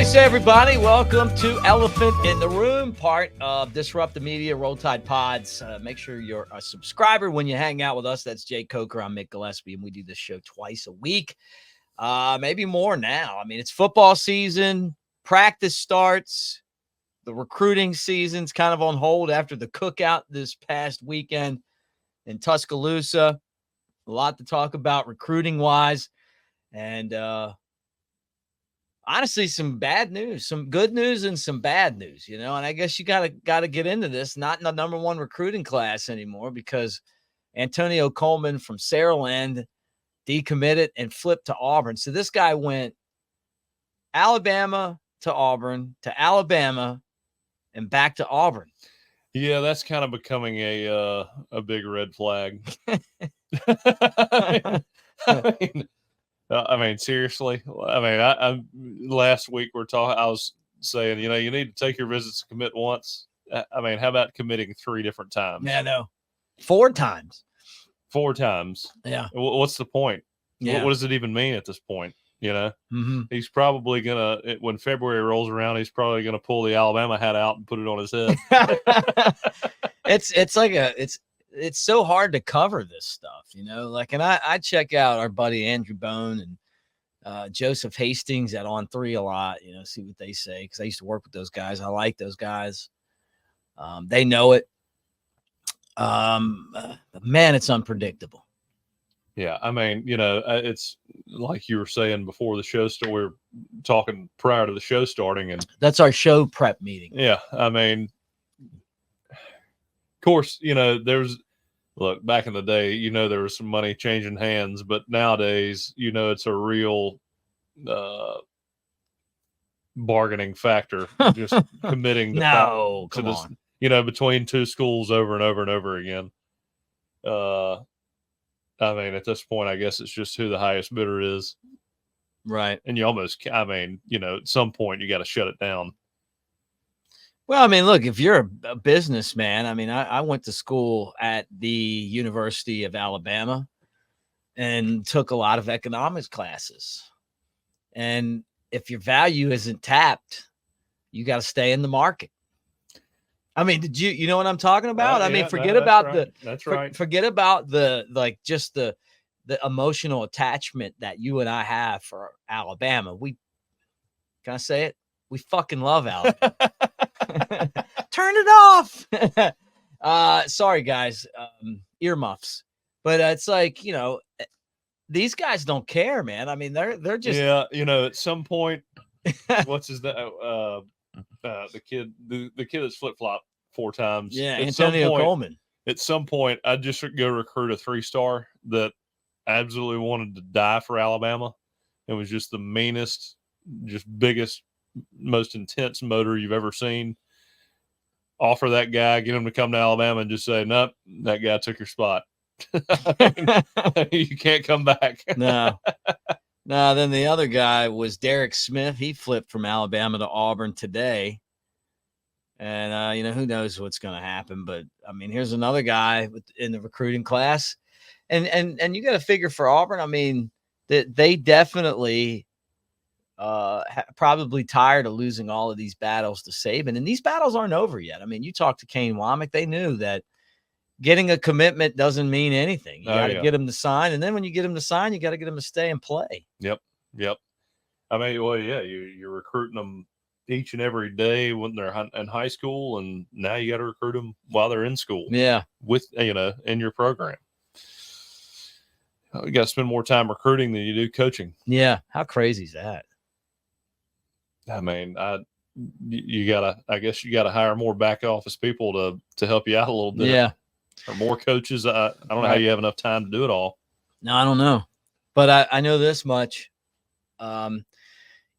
Tuesday, everybody. Welcome to Elephant in the Room, part of Disrupt the Media Roll Tide Pods. Make sure you're a subscriber when you hang out with us. That's Jay Coker. I'm Mick Gillispie, and we do this show twice a week, maybe more now. I mean, it's football season. Practice starts. The recruiting season's kind of on hold after the cookout this past weekend in Tuscaloosa. A lot to talk about recruiting-wise. And honestly, some bad news, some good news and some bad news, and I guess you gotta get into this. Not in the number one recruiting class anymore because Antonio Coleman from Saraland decommitted and flipped to Auburn. So this guy went Alabama to Auburn to Alabama and back to Auburn. Yeah, that's kind of becoming a big red flag. I mean, seriously. I mean, I last week I was saying, you need to take your visits to commit once. I mean, how about committing 3 different times? Yeah, no, 4 times. 4 times. Yeah. What's the point? Yeah. What does it even mean at this point? Mm-hmm. He's probably when February rolls around, he's probably gonna pull the Alabama hat out and put it on his head. It's so hard to cover this stuff, and I check out our buddy Andrew Bone and Joseph Hastings at On 3 a lot, see what they say, because I used to work with those guys. I like those guys. They know it. Man, it's unpredictable. Yeah, I mean, it's like you were saying before the show started. We were talking prior to the show starting, and that's our show prep meeting. Yeah, I mean, of course, look, back in the day, there was some money changing hands, but nowadays, it's a real bargaining factor, just committing to between 2 schools over and over and over again. I mean, at this point, I guess it's just who the highest bidder is. Right. And you almost, at some point you got to shut it down. Well, I mean, look, if you're a businessman, I mean, I went to school at the University of Alabama and took a lot of economics classes. And if your value isn't tapped, you got to stay in the market. I mean, did you know what I'm talking about? Forget about the emotional attachment that you and I have for Alabama. Can I say it? We fucking love Alabama. Turn it off. Sorry, guys. Earmuffs. But it's like, these guys don't care, man. I mean, they're just. Yeah, at some point, what's his name? The kid that's flip-flopped 4 times. Yeah, Antonio Coleman. At some point, I'd just go recruit a 3-star that absolutely wanted to die for Alabama. It was just the meanest, just biggest, most intense motor you've ever seen. Offer that guy, get him to come to Alabama and just say, nope, that guy took your spot. You can't come back. No. Then the other guy was Derek Smith. He flipped from Alabama to Auburn today. And, who knows what's going to happen. But, I mean, here's another guy in the recruiting class. And you got to figure for Auburn, I mean, that they definitely probably tired of losing all of these battles to Saban. And these battles aren't over yet. I mean, you talked to Kane Womack. They knew that getting a commitment doesn't mean anything. You got to get him to sign. And then when you get him to sign, you got to get him to stay and play. Yep. I mean, well, yeah, you're recruiting them each and every day when they're in high school, and now you got to recruit them while they're in school. Yeah. With, in your program. You got to spend more time recruiting than you do coaching. Yeah. How crazy is that? I mean, I guess you gotta hire more back office people to help you out a little bit. Yeah. Or more coaches. I don't know how you have enough time to do it all. No, I don't know. But I know this much.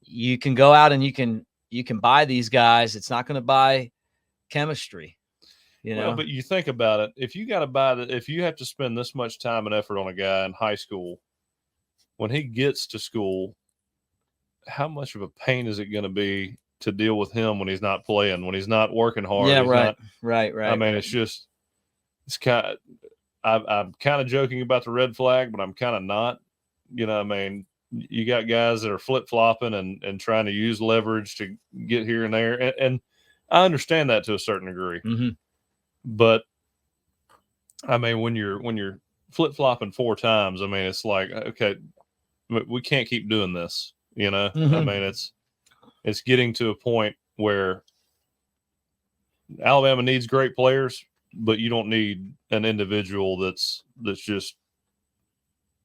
You can go out and you can buy these guys. It's not going to buy chemistry. Well, but you think about it. If you got to buy if you have to spend this much time and effort on a guy in high school, when he gets to school, how much of a pain is it going to be to deal with him when he's not playing, when he's not working hard? Yeah, right. I mean, it's kind of, I'm kind of joking about the red flag, but I'm kind of not. I mean, you got guys that are flip flopping and trying to use leverage to get here and there, and I understand that to a certain degree. Mm-hmm. But I mean, when you're flip flopping 4 times, I mean, it's like, okay, we can't keep doing this. You know, Mm-hmm. I mean, it's getting to a point where Alabama needs great players, but you don't need an individual that's just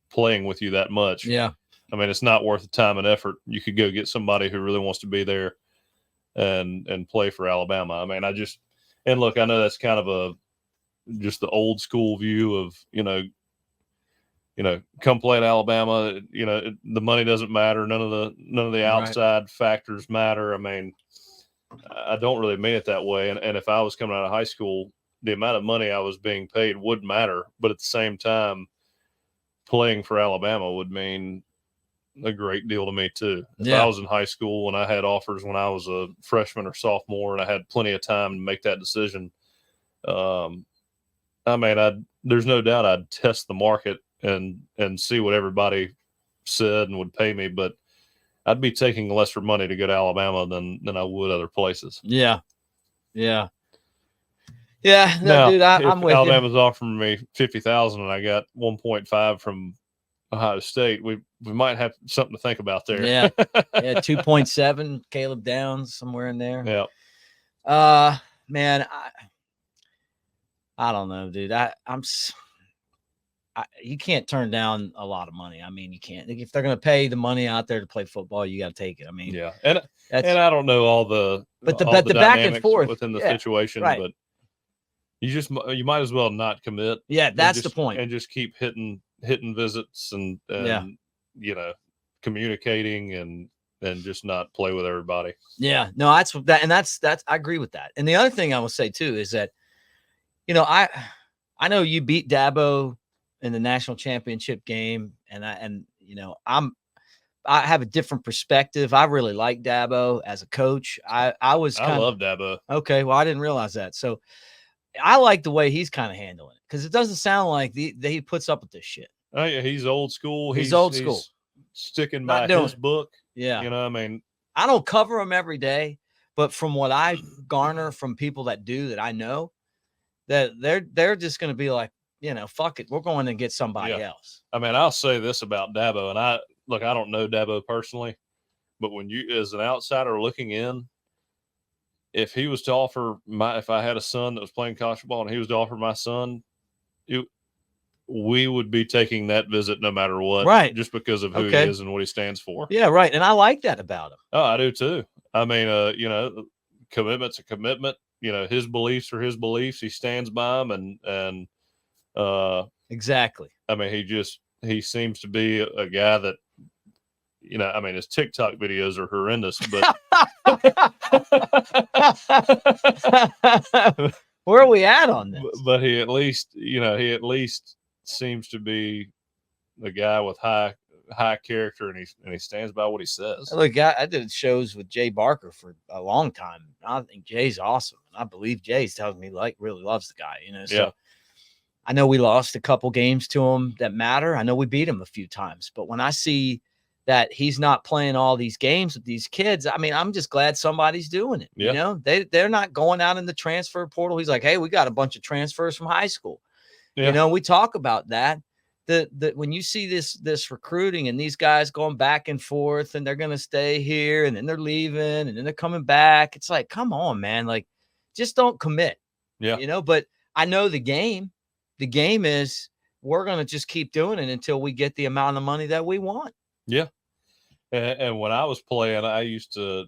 playing with you that much. Yeah. I mean, it's not worth the time and effort. You could go get somebody who really wants to be there and play for Alabama. I mean, and look, I know that's kind of just the old school view of, come play at Alabama. The money doesn't matter. None of the outside factors matter. I mean, I don't really mean it that way. And if I was coming out of high school, the amount of money I was being paid would matter. But at the same time, playing for Alabama would mean a great deal to me too. If I was in high school and I had offers when I was a freshman or sophomore and I had plenty of time to make that decision, I mean, there's no doubt I'd test the market and see what everybody said and would pay me, but I'd be taking lesser money to go to Alabama than I would other places. Yeah. Yeah. Yeah. No, now, dude, I'm with Alabama's you. offering me $50,000 and I got 1.5 from Ohio State, we might have something to think about there. Yeah. 2.7 Caleb Downs somewhere in there. Yeah. Man, I don't know, dude. You can't turn down a lot of money. I mean, you can't. If they're going to pay the money out there to play football, you got to take it. I mean, yeah. And I don't know all the back and forth within the situation, but you might as well not commit. Yeah, that's the point. And just keep hitting visits and communicating and just not play with everybody. Yeah, no, that's I agree with that. And the other thing I will say too is that, I know you beat Dabo in the national championship game, and I have a different perspective. I really like Dabo as a coach. I love Dabo. Okay, well, I didn't realize that. So I like the way he's kind of handling it, because it doesn't sound like he puts up with this shit. Oh yeah, he's old school. He's old school. He's sticking by his book. Yeah. I mean, I don't cover him every day, but from what I garner from people that I know, that they're just going to be like, fuck it, we're going to get somebody else. I mean, I'll say this about Dabo, and I don't know Dabo personally, but when you, as an outsider looking in, if he was to offer if I had a son that was playing college football and he was to offer my son, we would be taking that visit no matter what, right? Just because of who he is and what he stands for. Yeah, right. And I like that about him. Oh, I do too. I mean, commitment's a commitment. His beliefs are his beliefs. He stands by them, and exactly. I mean, he seems to be a guy that, I mean, his TikTok videos are horrendous, but where are we at on this? But he at least seems to be a guy with high character, and he stands by what he says. Look, I did shows with Jay Barker for a long time. I think Jay's awesome. I believe Jay's telling me really loves the guy, So I know we lost a couple games to him that matter. I know we beat him a few times, but when I see that he's not playing all these games with these kids, I mean, I'm just glad somebody's doing it. Yeah. They're not going out in the transfer portal. He's like, hey, we got a bunch of transfers from high school. Yeah. We talk about that. When you see this recruiting and these guys going back and forth, and they're going to stay here and then they're leaving and then they're coming back, it's like, come on, man, like, just don't commit. Yeah. But I know the game is, we're going to just keep doing it until we get the amount of money that we want. Yeah. And when I was playing, I used to,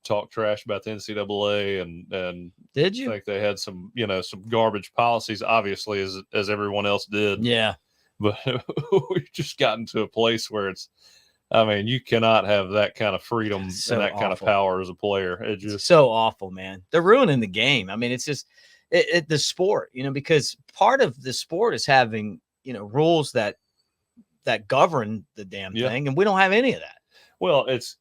talk trash about the NCAA and did you think they had some, some garbage policies, obviously, as everyone else did. Yeah. But we've just gotten to a place where you cannot have that kind of freedom and that kind of power as a player. It's just so awful, man. They're ruining the game. I mean, it's just the sport, because part of the sport is having, rules that govern the damn thing. And we don't have any of that. Well, it's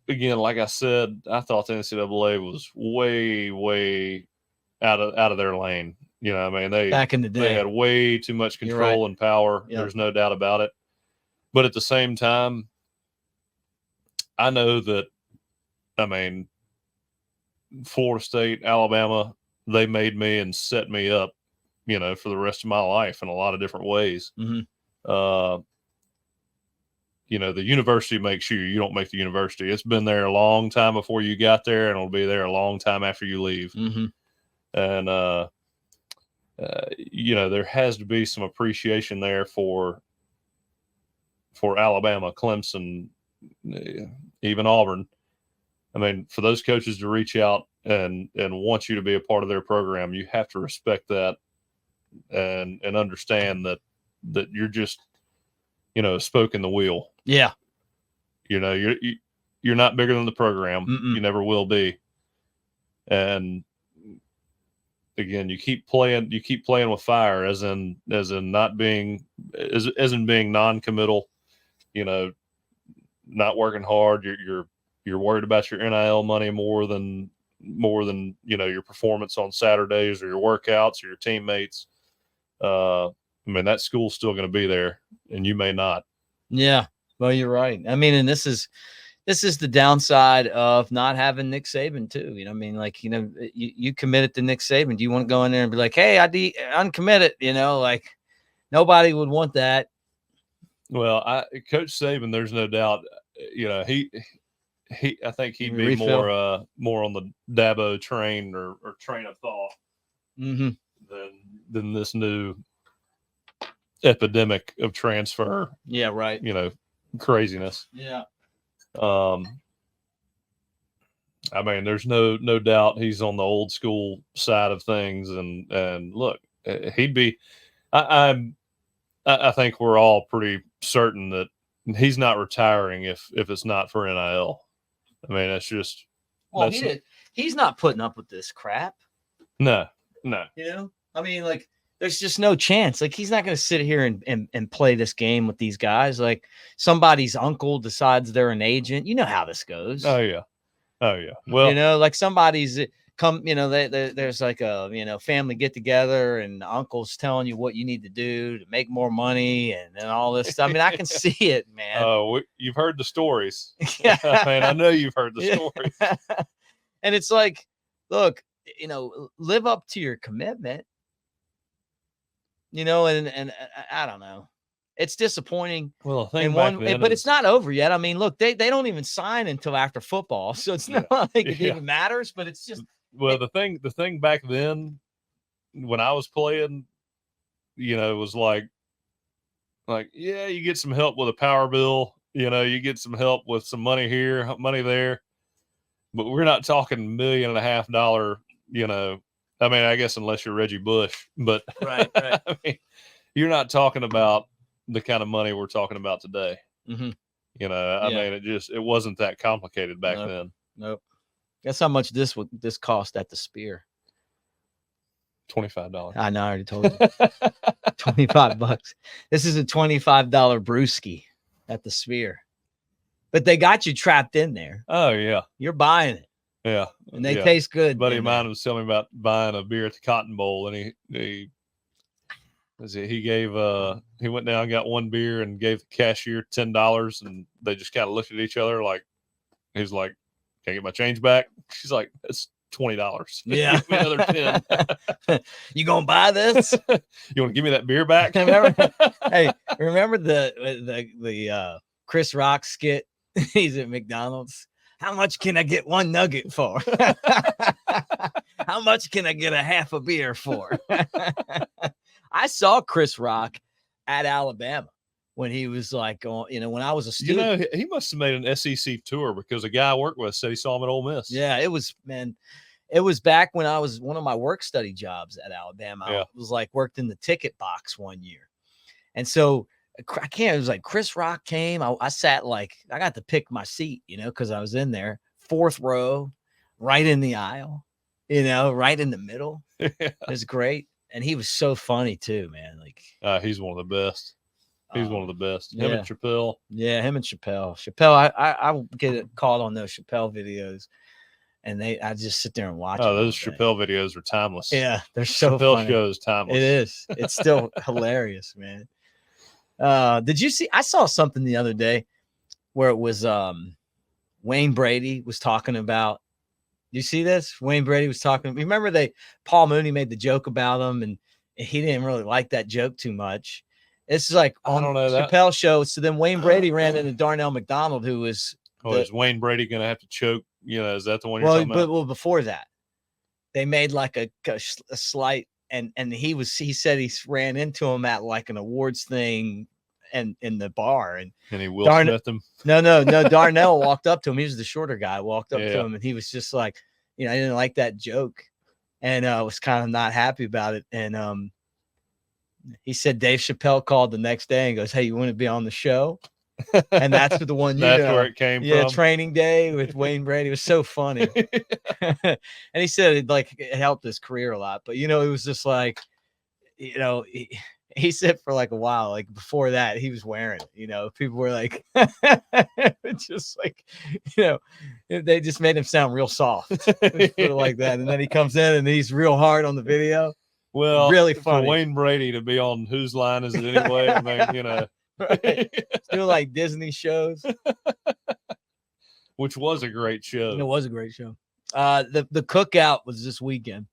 again, like I said, I thought the NCAA was way, way out of their lane. You know, I mean, back in the day, they had way too much control and power. Yep. There's no doubt about it. But at the same time, I know that, I mean, Florida State, Alabama, they made me and set me up, you know, for the rest of my life in a lot of different ways. Mm-hmm. You know, the university makes you don't make the university. It's been there a long time before you got there, and it'll be there a long time after you leave. Mm-hmm. And, you know, there has to be some appreciation there for Alabama, Clemson, even Auburn. I mean, for those coaches to reach out and want you to be a part of their program, you have to respect that and understand that you're just, you know, a spoke in the wheel. Yeah. You know, you're not bigger than the program. Mm-mm. You never will be. And again, you keep playing with fire, as in not being as in being non-committal. You know, not working hard. You're worried about your NIL money more than you know, your performance on Saturdays or your workouts or your teammates. I mean, that school's still going to be there, and you may not. Yeah, well, you're right. I mean, and this is the downside of not having Nick Saban too. You know, I mean, like, you know, you committed to Nick Saban. Do you want to go in there and be like, hey, uncommitted? You know, like, nobody would want that. Well, Coach Saban, there's no doubt. You know, I think he'd be more on the Dabo train or train of thought than this new epidemic of transfer. Yeah, right. You know, craziness. Yeah. I mean, there's no doubt he's on the old school side of things, and look, he'd be. I think we're all pretty certain that he's not retiring if it's not for NIL. I mean, that's just. Well, he's not putting up with this crap. No. You know, I mean, like, there's just no chance. Like, he's not going to sit here and play this game with these guys. Like, somebody's uncle decides they're an agent. You know how this goes. Oh yeah. Well, you know, like, somebody's come. You know, there's like a, you know, family get together, and the uncle's telling you what you need to do to make more money and all this stuff. I mean, I can see it, man. Oh, you've heard the stories. Yeah, man, I know you've heard the stories. And it's like, look, you know, live up to your commitment. You know, and I don't know. It's disappointing. Well, but it's not over yet. I mean, look, they don't even sign until after football, so it's not like it even matters. But it's just, well, the thing back then when I was playing, you know, was like, yeah, you get some help with a power bill. You know, you get some help with some money here, money there, but we're not talking $1.5 million. You know. I mean, I guess unless you're Reggie Bush, but right. I mean, you're not talking about the kind of money we're talking about today. Mm-hmm. You know, I mean, it wasn't that complicated back then. Nope. Guess how much this cost at the Spear? $25. I know, I already told you. $25. This is a $25 brewski at the Spear, but they got you trapped in there. Oh yeah, you're buying it. Yeah, and they taste good. A buddy of mine was telling me about buying a beer at the Cotton Bowl, and he went down and got one beer and gave the cashier $10, and they just kind of looked at each other like, he's like, "Can I get my change back?" She's like, "It's $20. Yeah, give me another 10. You gonna buy this? You want to give me that beer back?" remember the Chris Rock skit? He's at McDonald's. How much can I get one nugget for? How much can I get a half a beer for? I saw Chris Rock at Alabama when he was like, you know, when I was a student. You know, he must have made an SEC tour because a guy I worked with said he saw him at Ole Miss. Yeah, it was back when I was one of my work study jobs at Alabama. Yeah. I was like worked in the ticket box one year. And so it was like Chris Rock came. I sat like, I got to pick my seat, you know, because I was in there, 4th row, right in the aisle, you know, right in the middle. Yeah. It was great. And he was so funny too, man. Like, he's one of the best. He's one of the best. Him and Chappelle. Yeah, him and Chappelle. I get caught on those Chappelle videos. and I just sit there and watch. Oh, them those all day. Chappelle videos are timeless. Yeah, they're so Chappelle funny. show is timeless. It is. It's still hilarious, man. Did you see? I saw something the other day where it was Wayne Brady was talking about. You see this? Wayne Brady was talking. Remember Paul Mooney made the joke about him, and he didn't really like that joke too much. This is like I on don't know that. Chappelle show. So then Wayne Brady ran into Darnell McDonald, who was is Wayne Brady going to have to choke? Is that the one you're talking about? Well, before that, they made like a slight, and he said he ran into him at like an awards thing, and in the bar, and he Will Smith him. No. Darnell walked up to him. He was the shorter guy. Walked up to him, and he was just like, I didn't like that joke, and was kind of not happy about it. And he said Dave Chappelle called the next day and goes, "Hey, you want to be on the show?" And that's the one. That's where it came from. Training Day with Wayne Brady. It was so funny. And he said it helped his career a lot. But it was just like, he said for like a while, like before that, he was wearing it. People were like, just like, they just made him sound real soft. Put it like that. And then he comes in and he's real hard on the video. Well, really funny. For Wayne Brady to be on Whose Line Is It Anyway? I mean, right. Doing like Disney shows, which was a great show. It was a great show. The cookout was this weekend,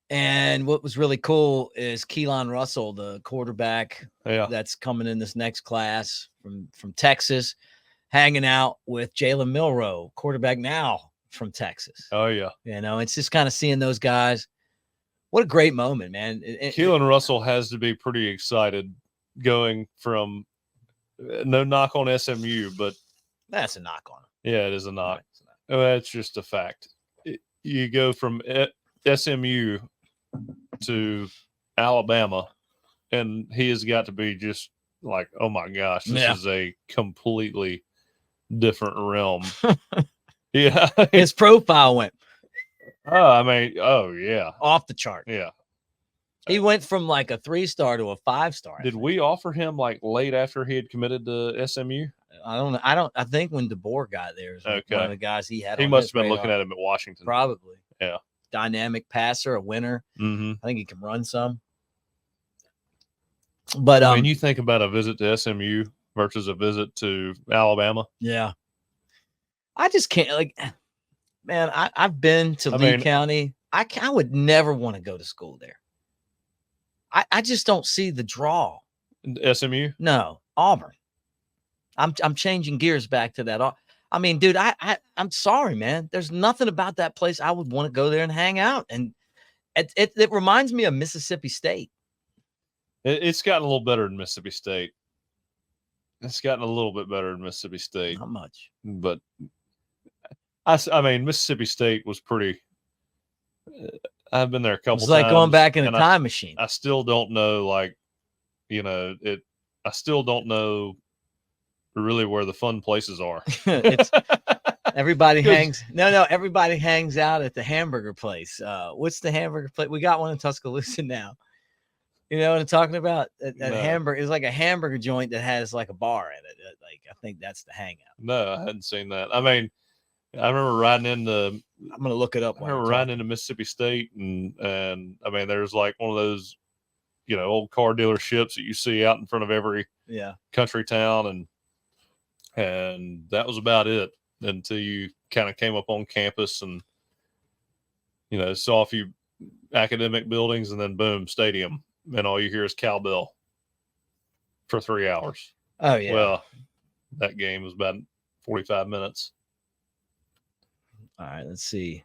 and what was really cool is Keelan Russell, the quarterback that's coming in this next class from Texas, hanging out with Jalen Milroe, quarterback now from Texas. Oh yeah, it's just kind of seeing those guys. What a great moment, man! Keelan Russell has to be pretty excited. Going from no knock on SMU, but that's a knock on him. Yeah, it is a knock. That's just a fact. You go from SMU to Alabama, and he has got to be just like, oh my gosh, this is a completely different realm. Yeah, his profile went. Oh yeah, off the chart. Yeah. He went from like a 3-star to a 5-star. Did we offer him like late after he had committed to SMU? I don't know. I think when DeBoer got there, one of the guys he had. He must have been looking at him at Washington. Probably. Yeah. Dynamic passer, a winner. Mm-hmm. I think he can run some. But when you think about a visit to SMU versus a visit to Alabama. Yeah. I just can't man, I've been to Lee County. I would never want to go to school there. I just don't see the draw. SMU? No, Auburn. I'm changing gears back to that. I mean, dude, I'm sorry, man. There's nothing about that place I would want to go there and hang out. And it reminds me of Mississippi State. It's gotten a little better than Mississippi State. It's gotten a little bit better than Mississippi State. Not much. But I mean, Mississippi State was pretty. I've been there a couple times. It's like going back in a time machine. I still don't know, I still don't know really where the fun places are. Everybody hangs. Everybody hangs out at the hamburger place. What's the hamburger place? We got one in Tuscaloosa now. You know what I'm talking about? Hamburger is like a hamburger joint that has like a bar in it. I think that's the hangout. No, I hadn't seen that. I mean, I remember riding into. I'm gonna look it up. I remember riding into Mississippi State, and I mean, there's like one of those, old car dealerships that you see out in front of every country town, and that was about it until you kind of came up on campus and saw a few academic buildings, and then boom, stadium, and all you hear is cowbell for 3 hours. Oh yeah. Well, that game was about 45 minutes. All right, let's see.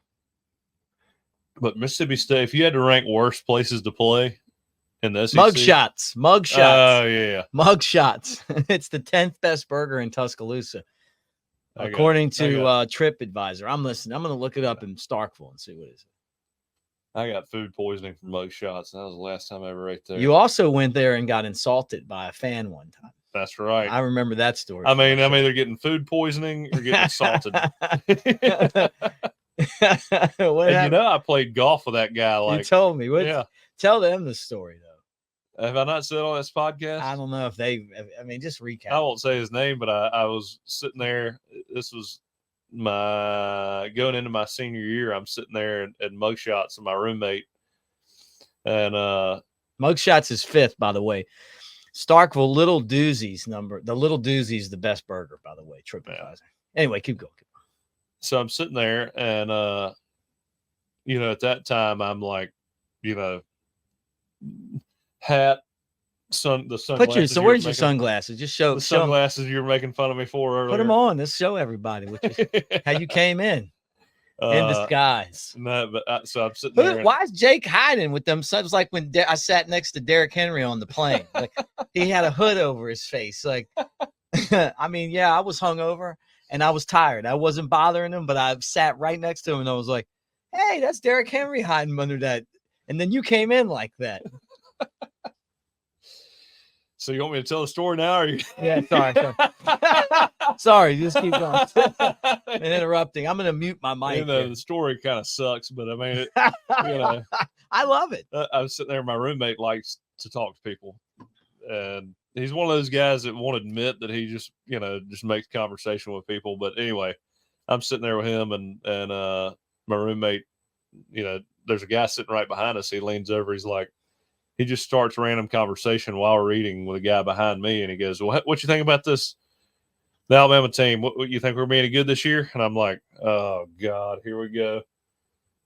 But Mississippi State, if you had to rank worst places to play in the SEC. Mugshots. Oh, yeah. Mugshots. It's the 10th best burger in Tuscaloosa, according to TripAdvisor. I'm listening. I'm going to look it up in Starkville and see what it is. I got food poisoning from Mugshots. That was the last time I ever ate there. You also went there and got insulted by a fan one time. That's right. I remember that story. I mean, I'm either getting food poisoning or getting assaulted. And I played golf with that guy. You told me. Tell them the story, though. Have I not said on this podcast? I don't know if just recap. I won't say his name, but I was sitting there. This was going into my senior year, I'm sitting there at mugshots of my roommate, and mugshots is 5th, by the way. Starkville Little Doozie's the Little Doozie's the best burger, by the way. TripAdvisor. Anyway, keep going. So I'm sitting there, and at that time I'm like, hat, the sunglasses. Where's your sunglasses? Just show the sunglasses you were making fun of me for earlier. Put them on. Let's show everybody how you came in disguise. No, but so I'm sitting there. Why is Jake hiding with them? So it was like when I sat next to Derrick Henry on the plane. Like he had a hood over his face. Like, I mean, yeah, I was hungover and I was tired. I wasn't bothering him, but I sat right next to him and I was like, "Hey, that's Derrick Henry hiding under that." And then you came in like that. So you want me to tell the story now? Or you... Yeah, sorry. Sorry, just keep going. And interrupting. I'm going to mute my mic. The story kind of sucks, but I mean, I love it. I was sitting there. My roommate likes to talk to people, and he's one of those guys that won't admit that he just makes conversation with people. But anyway, I'm sitting there with him, and my roommate, there's a guy sitting right behind us. He leans over. He's like, he just starts random conversation while we're eating with a guy behind me. And he goes, "Well, what you think about the Alabama team? What you think we're being good this year?" And I'm like, "Oh God, here we go."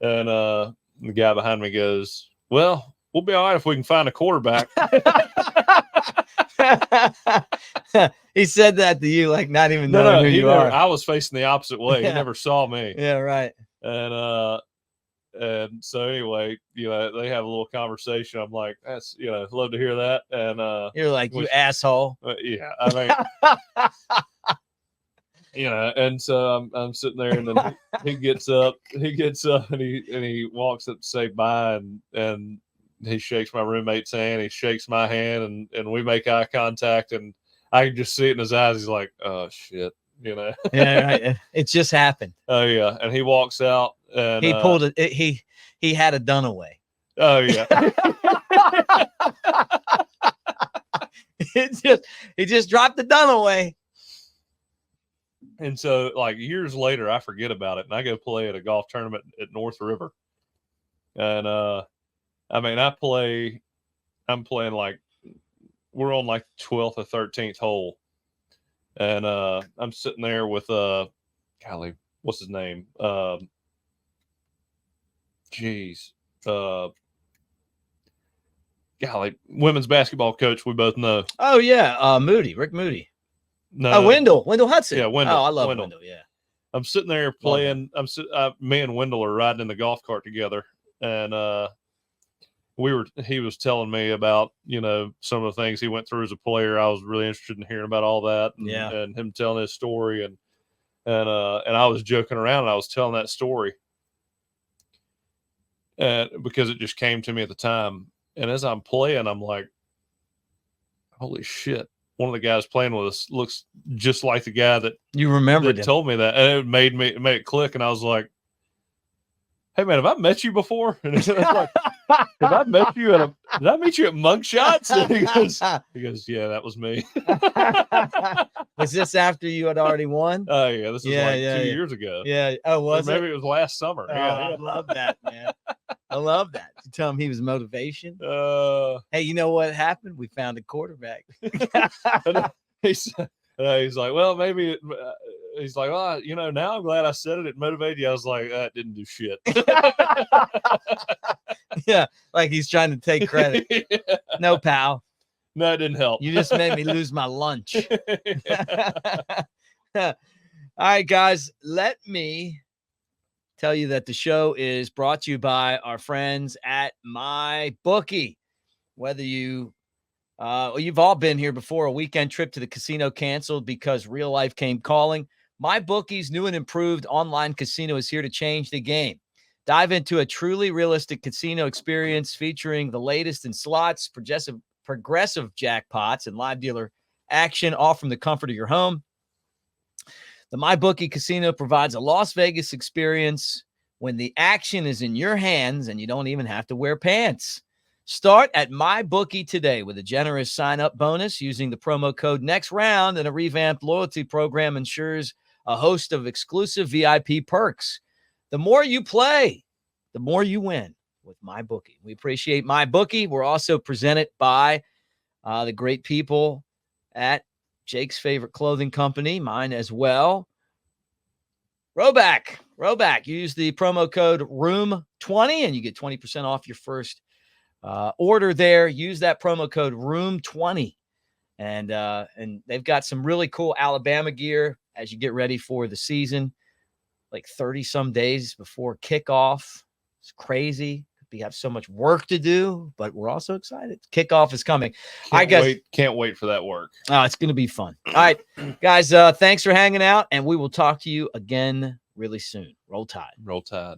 And the guy behind me goes, "Well, we'll be all right if we can find a quarterback." He said that to you, like not even knowing who you are. I was facing the opposite way. He never saw me. Yeah, right. And so anyway, they have a little conversation. I'm like, "That's love to hear that." And you're like, "You asshole." Yeah, I mean, and so I'm sitting there, and then he gets up, and he walks up to say bye, and he shakes my roommate's hand, he shakes my hand, and we make eye contact, and I can just see it in his eyes. He's like, "Oh shit." Yeah, right. It just happened. Oh yeah, and he walks out, and he pulled it. He had a Dunaway. Oh yeah. he just dropped the Dunaway. And so, like years later, I forget about it, and I go play at a golf tournament at North River, and I mean, I'm playing like we're on like 12th or 13th hole. And I'm sitting there with golly, what's his name? Golly, women's basketball coach we both know. Oh yeah, Rick Moody. No, Wendell Hudson. Yeah, Wendell. Oh, I love Wendell. Yeah. I'm sitting there playing. Me and Wendell are riding in the golf cart together, and he was telling me about, some of the things he went through as a player. I was really interested in hearing about all that, and him telling his story, and I was joking around and I was telling that story, and because it just came to me at the time. And as I'm playing, I'm like, holy shit. One of the guys playing with us looks just like the guy that you remembered that told me that. And it made it click. And I was like, "Hey man, have I met you before?" And it's like, did I meet you at Mugshots? And he goes, "Yeah, that was me." Was this after you had already won? Oh yeah, this is 2 years ago. Yeah. Oh, was maybe it was last summer. I love that, man. I love that. You tell him he was motivation. Hey, you know what happened? We found a quarterback. He's like, "Well, maybe." He's like, "Well, now I'm glad I said it. It motivated you." I was like, "That didn't do shit." Yeah, like he's trying to take credit. Yeah. No, pal. No, it didn't help. You just made me lose my lunch. All right, guys, let me tell you that the show is brought to you by our friends at MyBookie. Whether you've all been here before, a weekend trip to the casino canceled because real life came calling. MyBookie's new and improved online casino is here to change the game. Dive into a truly realistic casino experience featuring the latest in slots, progressive jackpots, and live dealer action, all from the comfort of your home. The MyBookie Casino provides a Las Vegas experience when the action is in your hands and you don't even have to wear pants. Start at MyBookie today with a generous sign-up bonus using the promo code NEXTROUND, and a revamped loyalty program ensures a host of exclusive VIP perks. The more you play, the more you win with MyBookie. We appreciate MyBookie. We're also presented by the great people at Jake's favorite clothing company, mine as well. Roback. Use the promo code ROOM20 and you get 20% off your first order there. Use that promo code ROOM20. And they've got some really cool Alabama gear as you get ready for the season, like 30 some days before kickoff. It's crazy. We have so much work to do, but we're also excited. Kickoff is coming. Can't wait for that work. It's going to be fun. All right, guys, thanks for hanging out, and we will talk to you again really soon. Roll Tide. Roll Tide.